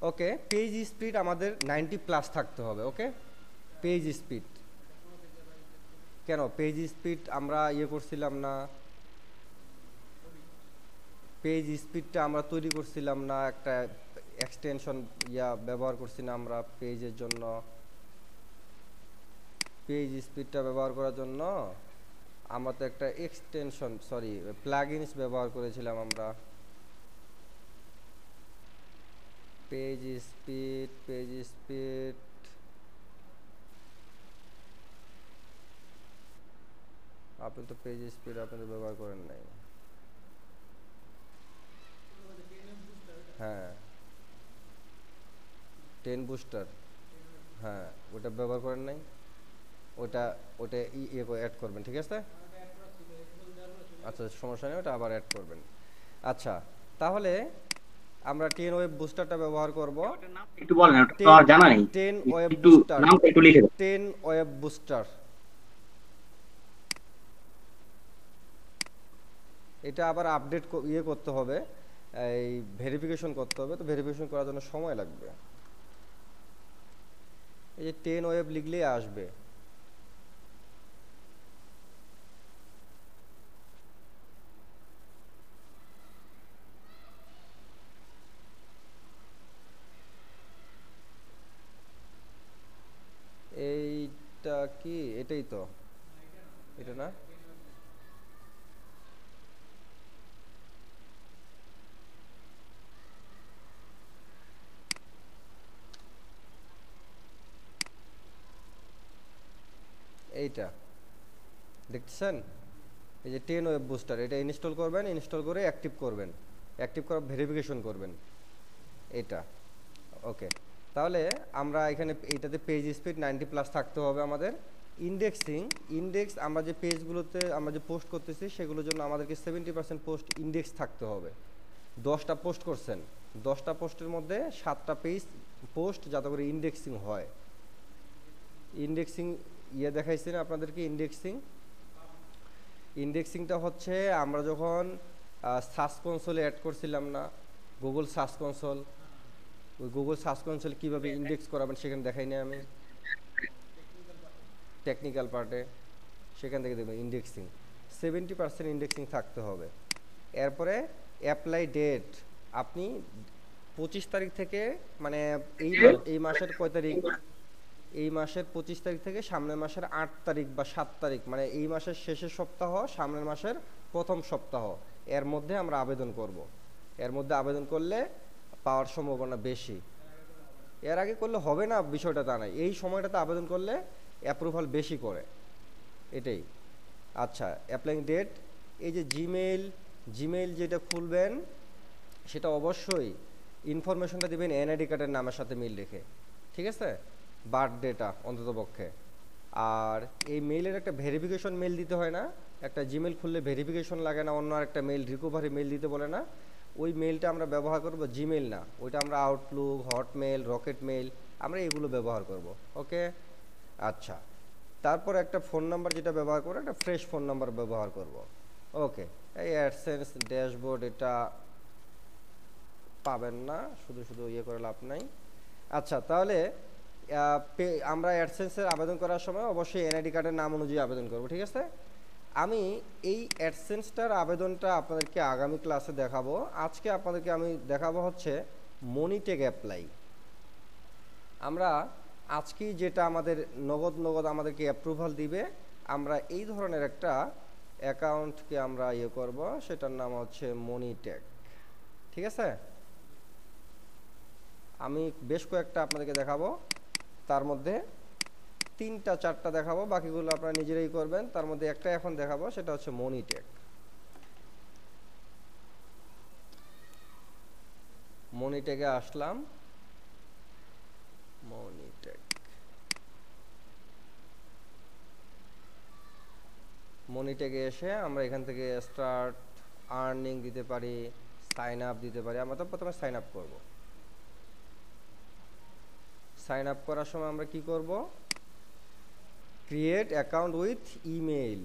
ওকে, পেজ স্পিড আমাদের 90+ থাকতে হবে। ওকে, পেজ স্পিড কেন পেজ স্পিড আমরা করছিলাম না? পেজ স্পিডটা আমরা তৈরি করছিলাম না, একটা এক্সটেনশন ব্যবহার করছি না আমরা পেজের জন্য? পেজ স্পিডটা ব্যবহার করার জন্য আমরা তো একটা এক্সটেনশন প্লাগইনস ব্যবহার করেছিলাম আমরা। পেজ স্পিড আপনি তো পেজ স্পিড আপনি তো ব্যবহার করেন নাই। হ্যাঁ, 10 বুস্টার, হ্যাঁ ওটা ব্যবহার করেন নাই। ওটা ওটা অ্যাড করবেন, ঠিক আছে? আচ্ছা সমস্যা নেই, ওটা আবার অ্যাড করবেন। আচ্ছা, তাহলে আমরা 10 ওয়েব বুস্টারটা ব্যবহার করব। ওটার নাম একটু বলেন, ওটা তো আমার জানা নেই। 10 ওয়েব একটু বুস্টার, নামটা একটু লিখে দেন। 10 ওয়েব বুস্টার। এটা আবার আপডেট করতে হবে, এই ভেরিফিকেশন করতে হবে, তো ভেরিফিকেশন করার জন্য সময় লাগবে। এই যে 10 ওয়েব লিখলেই আসবে। এইটা কি? এটাই তো, এটা না? এইটা দেখছেন? এই যে 10 ওয়েব বুস্টার, এটা ইনস্টল করবেন, ইনস্টল করে অ্যাক্টিভ করবেন, অ্যাক্টিভ করার ভেরিফিকেশন করবেন এটা। ওকে, তাহলে আমরা এখানে এইটাতে পেজ স্পিড 90+ থাকতে হবে আমাদের। ইন্ডেক্স আমরা যে পেজগুলোতে আমরা যে পোস্ট করতেছি সেগুলোর জন্য আমাদেরকে 70% পোস্ট ইন্ডেক্স থাকতে হবে। 10টা পোস্ট করছেন, 10টা পোস্টের মধ্যে 7টা পেজ পোস্ট যাতে করে ইন্ডেক্সিং হয়। ইন্ডেক্সিং দেখাইছি না আপনাদেরকে? ইন্ডেক্সিংটা হচ্ছে আমরা যখন সার্চ কনসোলে অ্যাড করছিলাম না, গুগল সার্চ কনসোল, ওই গুগল সার্চ কনসোল কীভাবে ইন্ডেক্স করাবেন সেখানে দেখাই না আমি টেকনিক্যাল পার্টে, সেখান থেকে দেখবেন ইন্ডেক্সিং 70% ইন্ডেক্সিং থাকতে হবে। এরপরে অ্যাপ্লাই ডেট, আপনি 25 তারিখ থেকে, মানে এই মাসের কয় তারিখ? এই মাসের 25 তারিখ থেকে সামনের মাসের 8 তারিখ বা 7 তারিখ, মানে এই মাসের শেষের সপ্তাহ সামনের মাসের প্রথম সপ্তাহ, এর মধ্যে আমরা আবেদন করব। এর মধ্যে আবেদন করলে পাওয়ার সম্ভাবনা বেশি। এর আগে করলে হবে না বিষয়টা তা নাই, এই সময়টাতে আবেদন করলে অ্যাপ্রুভাল বেশি করে, এটাই। আচ্ছা, অ্যাপ্লাইং ডেট, এই যে জিমেইল যেটা খুলবেন সেটা অবশ্যই ইনফরমেশনটা দিবেন এনআইডি কার্ডের নামের সাথে মিল রেখে, ঠিক আছে? বার্থডেটা অন্ততপক্ষে। আর এই মেইলের একটা ভেরিফিকেশন মেইল দিতে হয় না? একটা জিমেইল খুললে ভেরিফিকেশন লাগে না? অন্য একটা মেইল, রিকভারি মেইল দিতে বলে না? ওই মেইলটা আমরা ব্যবহার করব জিমেইল না, ওইটা আমরা আউটলুক, হটমেইল, রকেট মেইল, আমরা এগুলো ব্যবহার করব। ওকে, আচ্ছা। তারপর একটা ফোন নাম্বার যেটা ব্যবহার করব, একটা ফ্রেশ ফোন নাম্বার ব্যবহার করব। ওকে, এই অ্যাডসেন্স ড্যাশবোর্ড এটা পাবেন না, শুধু শুধু করে লাভ নাই। আচ্ছা, তাহলে আমরা অ্যাডসেন্সের আবেদন করার সময় অবশ্যই এনআইডি কার্ডের নাম অনুযায়ী আবেদন করব, ঠিক আছে? আমি এই অ্যাডসেন্সটার আবেদনটা আপনাদেরকে আগামী ক্লাসে দেখাবো। আজকে আপনাদেরকে আমি দেখাবো হচ্ছে মনিটেক অ্যাপ্লাই। আমরা আজকেই যেটা আমাদের নগদ আমাদেরকে অ্যাপ্রুভাল দিবে, আমরা এই ধরনের একটা অ্যাকাউন্টকে আমরা করব, সেটার নাম হচ্ছে মনিটেক, ঠিক আছে? আমি বেশ কয়েকটা আপনাদেরকে দেখাবো, তার মধ্যে তিনটা চারটা দেখাবো, বাকিগুলো আপনারা নিজেরাই করবেন। তার মধ্যে একটা এখন দেখাবো, সেটা হচ্ছে মনিটেক। মনিটেকে আসলাম, মনিটেক মনিটেকে এসে আমরা এখান থেকে স্টার্ট আর্নিং দিতে পারি, সাইন আপ দিতে পারি। আমরা তো প্রথমে সাইন আপ করব। সাইন আপ করার সময় আমরা কি করব, ক্রিয়েট অ্যাকাউন্ট উইথ ইমেইল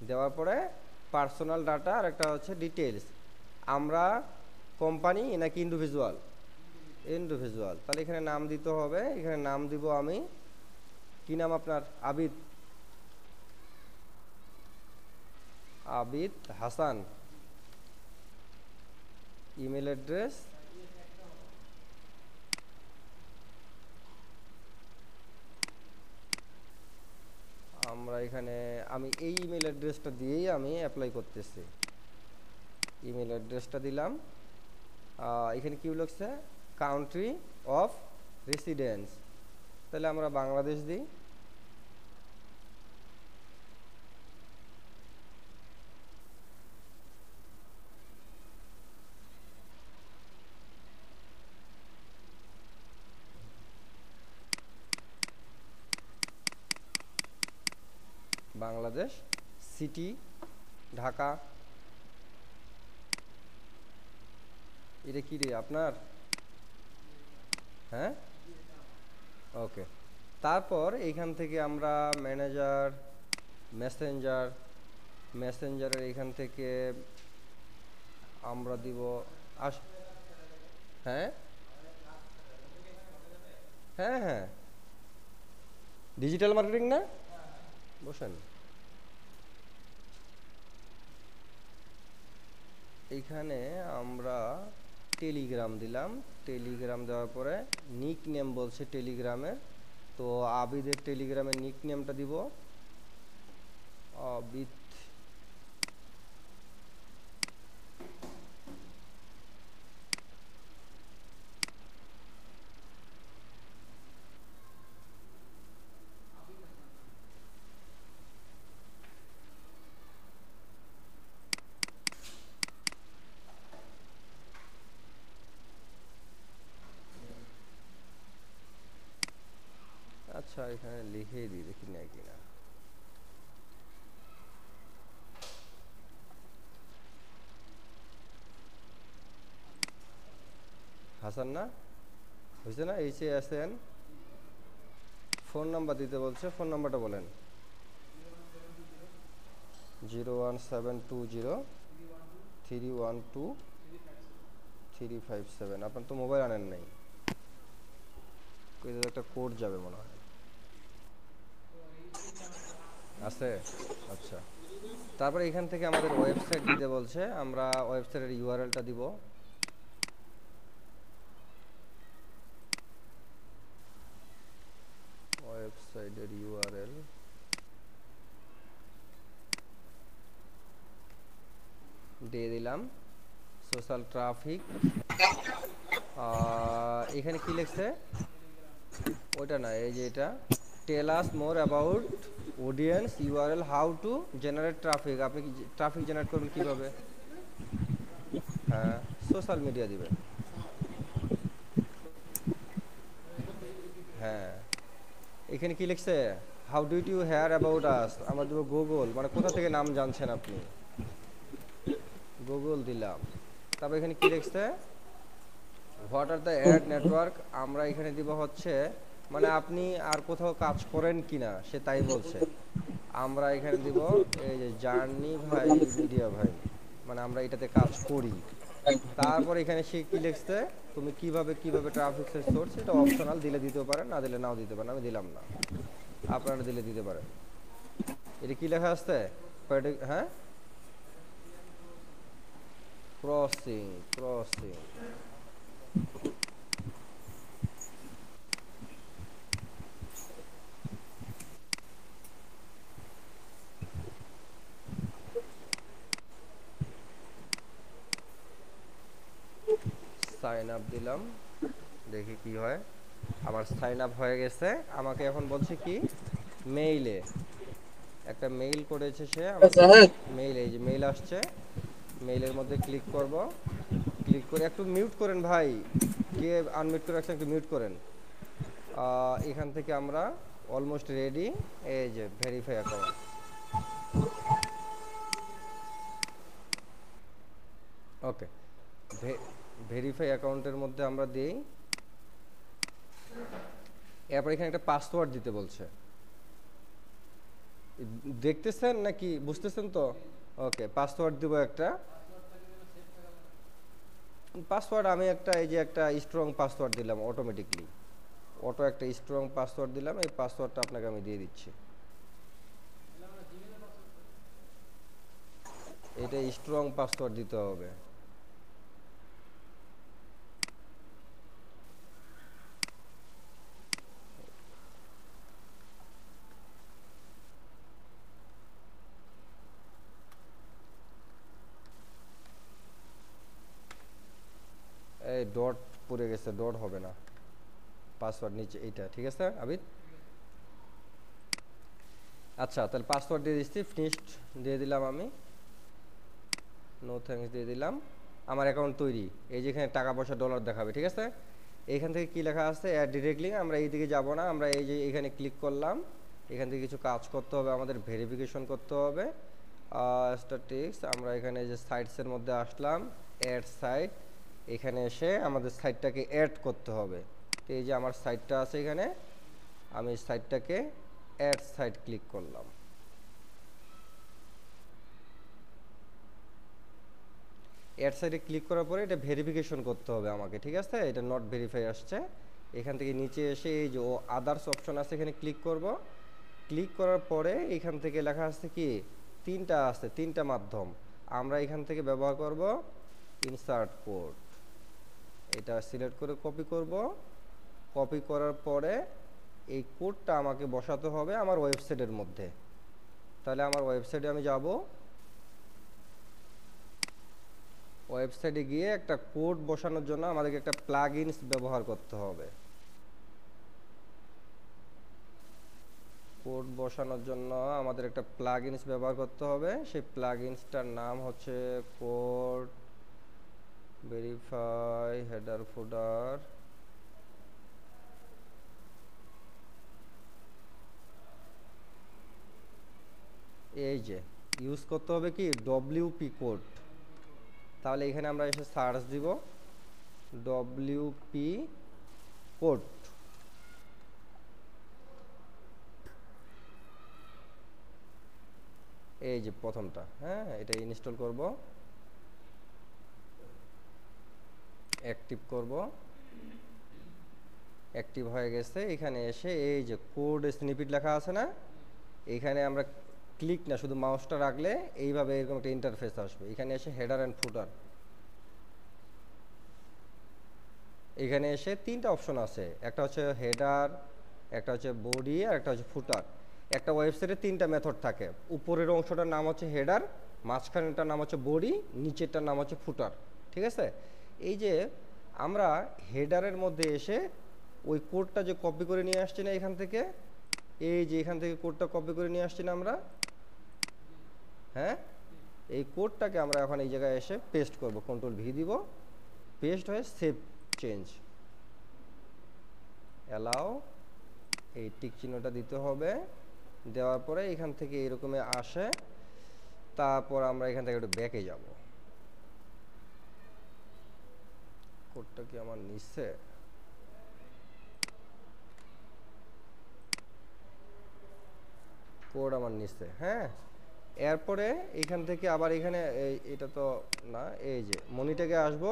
দেওয়ার পরে পার্সোনাল ডাটা আর একটা হচ্ছে ডিটেলস, আমরা কোম্পানি নাকি ইন্ডিভিজুয়াল, ইন্ডিভিজুয়াল। তাহলে এখানে নাম দিতে হবে, এখানে নাম দিব আমি, কি নাম আপনার? আবিদ, আবিদ হাসান। ইমেল অ্যাড্রেস, আমরা এখানে আমি এই ইমেল অ্যাড্রেসটা দিয়েই আমি অ্যাপ্লাই করতেছি। ইমেল অ্যাড্রেসটা দিলাম। এখানে কি লিখছে, কান্ট্রি অফ রেসিডেন্স, তাহলে আমরা বাংলাদেশ দিই। বাংলাদেশ, সিটি ঢাকা। এটা কি রে আপনার? হ্যাঁ, ওকে। তারপর এইখান থেকে আমরা ম্যানেজার, মেসেঞ্জার, মেসেঞ্জারের এইখান থেকে আমরা দিব হ্যাঁ হ্যাঁ হ্যাঁ, ডিজিটাল মার্কেটিং না, বসেন। এইখানে আমরা টেলিগ্রাম দিলাম। টেলিগ্রাম দেওয়ার পরে নিক নেম বলছে টেলিগ্রামের, তো আবিদের টেলিগ্রামের নিক নেমটা দিব আবিদ। আচ্ছা, এখানে লিখে দিই, দেখি না কিনা। হাসান না, হয়েছে না? HASN। ফোন নাম্বার দিতে বলছে, ফোন নাম্বারটা বলেন। 01720312312 আপনার তো মোবাইল আনেন নাই, একটা কোড যাবে মনে হয়, আছে? আচ্ছা, তারপরে এখান থেকে আমাদের ওয়েবসাইট দিতে বলছে, আমরা ওয়েবসাইটের ইউআরএলটা দিব। ওয়েবসাইটের ইউআরএল দিয়ে দিলাম। সোশ্যাল ট্রাফিক, এখানে কি লিখছে ওইটা না, এই যে এটা, tell us more about audience URL, how to generate traffic. আপনি কি ট্রাফিক জেনারেট করবেন কিভাবে? হ্যাঁ, সোশ্যাল মিডিয়া দিবেন। হ্যাঁ, এখানে কি লিখছে, how did you hear about us, আমরা দেবো গুগল, মানে কোথা থেকে নাম জানছেন আপনি, গুগল দিলাম। তারপর এখানে কি লিখছে, what are the ad network, আমরা এখানে দিব হচ্ছে মানে আপনি আর কোথাও কাজ করেন কিনা সে তাই বলছে। আমরা এখানে দিব এই যে জার্নি ভাই মিডিয়া ভাই, মানে আমরা এটাতে কাজ করি। তারপর এখানে সে কি লিখছে, তুমি কিভাবে কিভাবে ট্রাফিক সোর্স, এটা অপশনাল, দিলে দিতেও পারেন, না দিলে নাও দিতে পারেন, আমি দিলাম না, আপনারা দিলে দিতে পারেন। এটা কি লেখা আসছে? হ্যাঁ, ক্রসিং, ক্রসিং। সাইন আপ দিলাম, দেখি কি হয়। আমার সাইন আপ হয়ে গেছে। আমাকে এখন বলছে কি মেইলে একটা মেইল করেছে সে আমাকে। মেইল, এই যে মেইল আসছে, মেইলের মধ্যে ক্লিক করব। ক্লিক করে একটু মিউট করেন ভাই, কে আনমিউট করে রাখছেন একটু মিউট করেন। এখান থেকে আমরা অলমোস্ট রেডি। এই যে ভেরিফাই অ্যাকাউন্ট, ওকে। ভেরিফাই অ্যাকাউন্টের মধ্যে আমরা দিই। এরপর এখানে একটা পাসওয়ার্ড দিতে বলছে, দেখতেছেন নাকি বুঝতেছেন তো? ওকে, পাসওয়ার্ড দিব একটা। পাসওয়ার্ড আমি একটা, এই যে একটা স্ট্রং পাসওয়ার্ড দিলাম অটোমেটিকলি, অটো একটা স্ট্রং পাসওয়ার্ড দিলাম। এই পাসওয়ার্ডটা আপনাকে আমি দিয়ে দিচ্ছি। এটা স্ট্রং পাসওয়ার্ড দিতে হবে। এই ডট পড়ে গেছে, ডট হবে না, পাসওয়ার্ড নিচে এইটা, ঠিক আছে আবিদ? আচ্ছা, তাহলে পাসওয়ার্ড দিয়ে দিচ্ছি, ফিনিশড দিয়ে দিলাম আমি, নো থ্যাঙ্কস দিয়ে দিলাম। আমার অ্যাকাউন্ট তৈরি। এই যে এখানে টাকা পয়সা ডলার দেখাবে, ঠিক আছে? এইখান থেকে কি লেখা আছে, অ্যাড ডিরেক্টলি। আমরা এই দিকে যাব না, আমরা এই যে এখানে ক্লিক করলাম। এখান থেকে কিছু কাজ করতে হবে, আমাদের ভেরিফিকেশন করতে হবে। স্ট্যাটিক্স, আমরা এখানে যে সাইটসের মধ্যে আসলাম, অ্যাড সাইট। এখানে এসে আমাদের সাইটটাকে অ্যাড করতে হবে। তো এই যে আমার সাইটটা আছে এখানে, আমি সাইটটাকে অ্যাড সাইট ক্লিক করলাম। অ্যাড সাইটে ক্লিক করার পরে এটা ভেরিফিকেশন করতে হবে আমাকে, ঠিক আছে? এটা নট ভেরিফাই আসছে। এখান থেকে নিচে এসে এই যে আদার্স অপশন আছে, এখানে ক্লিক করব। ক্লিক করার পরে এখান থেকে লেখা আছে কি, তিনটা আছে, তিনটা মাধ্যম। আমরা এখান থেকে ব্যবহার করব ইনসার্ট কোড। এটা সিলেক্ট করে কপি করব। কপি করার পরে এই কোডটা আমাকে বসাতে হবে আমার ওয়েবসাইটের মধ্যে। তাহলে আমার ওয়েবসাইটে আমি যাব। ওয়েবসাইটে গিয়ে একটা কোড বসানোর জন্য আমাদেরকে একটা প্লাগইনস ব্যবহার করতে হবে। কোড বসানোর জন্য আমাদের একটা প্লাগইনস ব্যবহার করতে হবে। সেই প্লাগইনসটার নাম হচ্ছে কোড ভেরিফাই হেডার ফুটার। এই যে ইউজ করতে হবে কি ডব্লিউপি কোড। তাহলে এখানে আমরা এসে সার্চ দিব ডব্লিউপি কোড। এই যে প্রথমটা, হ্যাঁ, এটা ইনস্টল করব, অ্যাক্টিভ করব। অ্যাক্টিভ হয়ে গেছে। এখানে এসে এই যে কোড স্নিপেট লেখা আছে না, এখানে আমরা ক্লিক না, শুধু মাউসটা রাখলে এইভাবে এরকম একটা ইন্টারফেস আসবে। এখানে এসে হেডার অ্যান্ড ফুটার, এখানে এসে তিনটা অপশন আছে, একটা হচ্ছে হেডার, একটা হচ্ছে বডি, আর একটা হচ্ছে ফুটার। একটা ওয়েবসাইটে তিনটা মেথড থাকে। উপরের অংশটার নাম হচ্ছে হেডার, মাঝখানেরটার নাম হচ্ছে বডি, নিচেরটার নাম হচ্ছে ফুটার, ঠিক আছে? এই যে আমরা হেডারের মধ্যে এসে ওই কোডটা যে কপি করে নিয়ে আসছি না এখান থেকে, এই যে এখান থেকে কোডটা কপি করে নিয়ে আসছি না আমরা, হ্যাঁ, এই কোডটাকে আমরা এখন এই জায়গায় এসে পেস্ট করব। কন্ট্রোল ভি দিব, পেস্ট হয়ে সেভ চেঞ্জ অ্যালাউ, এই টিক চিহ্নটা দিতে হবে। দেওয়ার পরে এখান থেকে এরকমই আসে। তারপর আমরা এখান থেকে একটু ব্যাকে যাব। কোডটা কি আমার নিচে? কোড আমার নিচে, হ্যাঁ। এরপরে এখান থেকে আবার এখানে এটা তো না, এই যে মনিটাকে আসবো,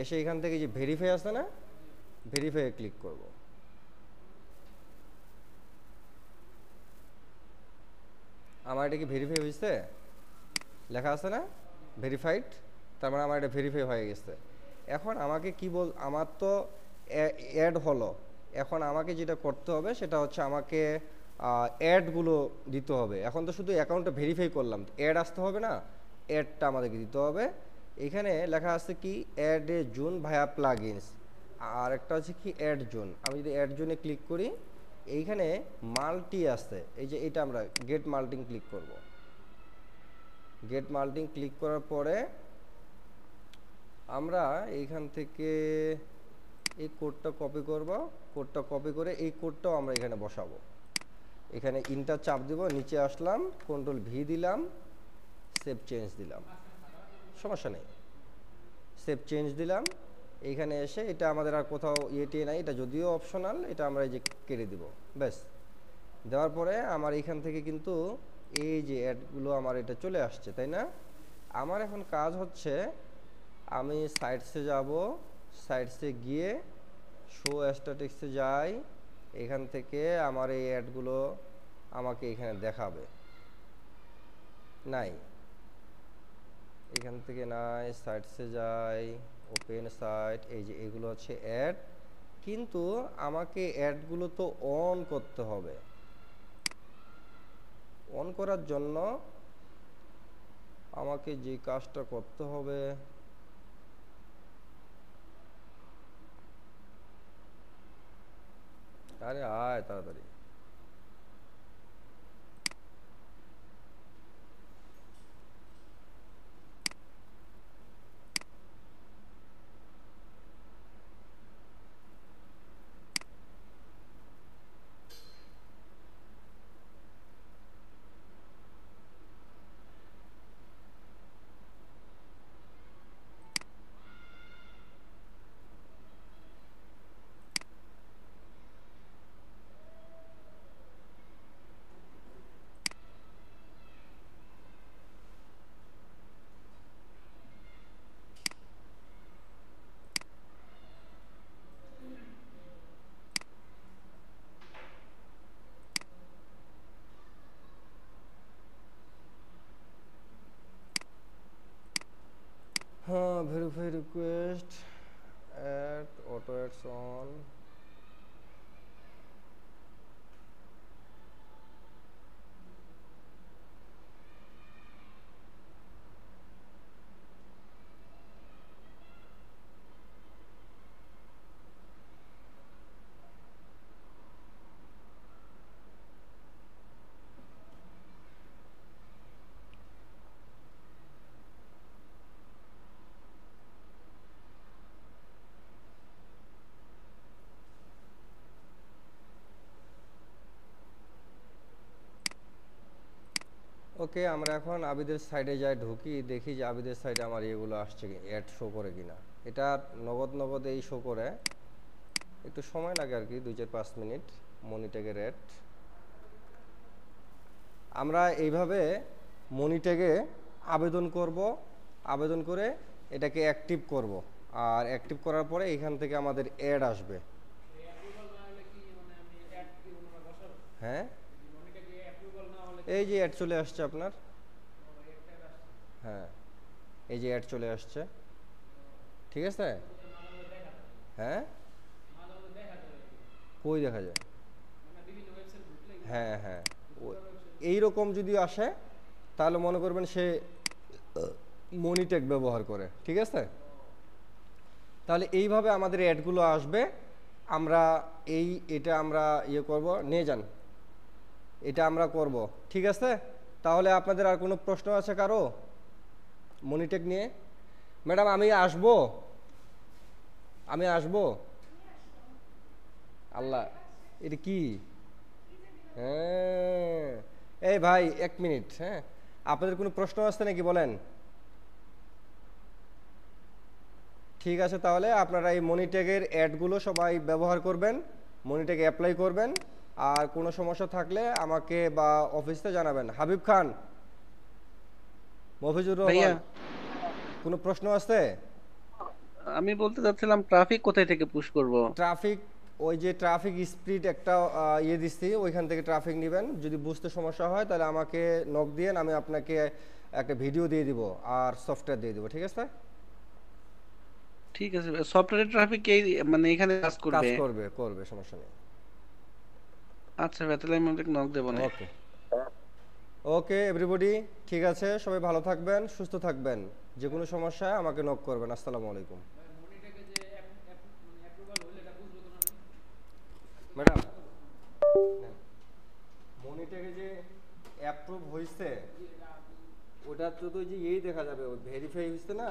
এসে এখান থেকে যে ভেরিফাই আছে না, ভেরিফাইয়ে ক্লিক করব। আমার এটা কি ভেরিফাই হয়েছে? লেখা আছে না ভেরিফাইড, তার মানে আমার এটা ভেরিফাই হয়ে গেছে। এখন আমাকে কি বল, আমার তো অ্যাড হলো। এখন আমাকে যেটা করতে হবে সেটা হচ্ছে আমাকে অ্যাডগুলো দিতে হবে। এখন তো শুধু অ্যাকাউন্টটা ভেরিফাই করলাম, অ্যাড আসতে হবে না, অ্যাডটা আমাদেরকে দিতে হবে। এখানে লেখা আছে কি add a June via plugins. আর একটা হচ্ছে কি অ্যাড জোন। আমি যদি অ্যাড জোনে ক্লিক করি, এইখানে মাল্টি আছে, এই যে এটা আমরা গেট মাল্টিং ক্লিক করব। গেট মাল্টিং ক্লিক করার পরে আমরা এইখান থেকে এই কোডটা কপি করব। কোডটা কপি করে এই কোডটাও আমরা এখানে বসাবো। এখানে ইন্টার চাপ দিব, নিচে আসলাম, কন্ট্রোল ভি দিলাম, সেভ চেঞ্জ দিলাম, সমস্যা নেই, সেভ চেঞ্জ দিলাম। এইখানে এসে এটা আমাদের আর কোথাও ইয়েটি নাই, এটা যদিও অপশনাল, এটা আমরা এই যে কেটে দিব, ব্যাস। দেওয়ার পরে আমার এইখান থেকে কিন্তু এই যে অ্যাডগুলো আমার এটা চলে আসছে, তাই না? আমার এখন কাজ হচ্ছে আমি সাইটসে যাব, সাইটসে গিয়ে শো স্ট্যাটিক্সে যাই, এখান থেকে আমার এই অ্যাডগুলো আমাকে এখানে দেখাবে। নাই, এখান থেকে নাই, সাইটসে যাই, ওপেন সাইট, এই যে এগুলো হচ্ছে অ্যাড, কিন্তু আমাকে অ্যাডগুলো তো অন করতে হবে। অন করার জন্য আমাকে যে কাজটা করতে হবে, আরে আয় তাড়াতাড়ি, হ্যাঁ, verify request, add, auto ads on. Okay, আমরা এখন আবিদের সাইডে যাই, ঢুকি, দেখি যে আবিদের সাইডে আমার এগুলো আসছে কি, অ্যাড শো করে কিনা। এটা নগদ এই শো করে, একটু সময় লাগে আর কি, 2-5 মিনিট। মনিট্যাগে রেট, আমরা এইভাবে মনিট্যাগে আবেদন করব, আবেদন করে এটাকে অ্যাক্টিভ করব, আর অ্যাক্টিভ করার পরে এখান থেকে আমাদের অ্যাড আসবে। হ্যাঁ, এই যে অ্যাড চলে আসছে আপনার, হ্যাঁ এই যে অ্যাড চলে আসছে, ঠিক আছে। হ্যাঁ, কই দেখা যায়? হ্যাঁ হ্যাঁ, এইরকম যদি আসে তাহলে মনে করবেন সে মনিটেক ব্যবহার করে, ঠিক আছে। তাহলে এইভাবে আমাদের অ্যাডগুলো আসবে। আমরা এটা আমরা ইয়ে করব, নিয়ে যান, এটা আমরা করব, ঠিক আছে। তাহলে আপনাদের আর কোনো প্রশ্ন আছে কারো মনিটেক নিয়ে? ম্যাডাম আমি আসবো আল্লাহ, এটা কি? হ্যাঁ, এই ভাই 1 মিনিট, হ্যাঁ আপনাদের কোনো প্রশ্ন আসছে নাকি বলেন? ঠিক আছে, তাহলে আপনারা এই মনিটেকের অ্যাডগুলো সবাই ব্যবহার করবেন, মনিটেক অ্যাপ্লাই করবেন, আর কোনো সমস্যা থাকলে আমাকে বা অফিসে জানাবেন। হাবিব খান, মফিজুর রহমান, কোনো প্রশ্ন আছে? আমি বলতে চাচ্ছিলাম ট্রাফিক কোথায় থেকে পুশ করব? ট্রাফিক, ওই যে ট্রাফিক স্পিড একটা ইয়ে দিচ্ছি, ওইখান থেকে ট্রাফিক নেবেন। যদি বুঝতে সমস্যা হয় তাহলে আমাকে নক দিয়েন, আমি আপনাকে একটা ভিডিও দিয়ে দিব আর সফটওয়্যার দিয়ে দিব, ঠিক আছে। ঠিক আছে, সফটওয়্যার ট্রাফিক এই মানে এখানে কাজ কাজ করবে? করবে, সমস্যা নেই। আচ্ছা ভাই, তাহলে আমি আপনাকে নক দেবো না। ওকে ওকে এভরিবডি, ঠিক আছে, সবাই ভালো থাকবেন, সুস্থ থাকবেন, যে কোনো সমস্যা আমাকে নক করবেন। আসসালামু আলাইকুম। অ্যাপ্রুভ হয়েছে ওটা তো তো যে এই দেখা যাবে, ওই ভেরিফাই হয়েছে না,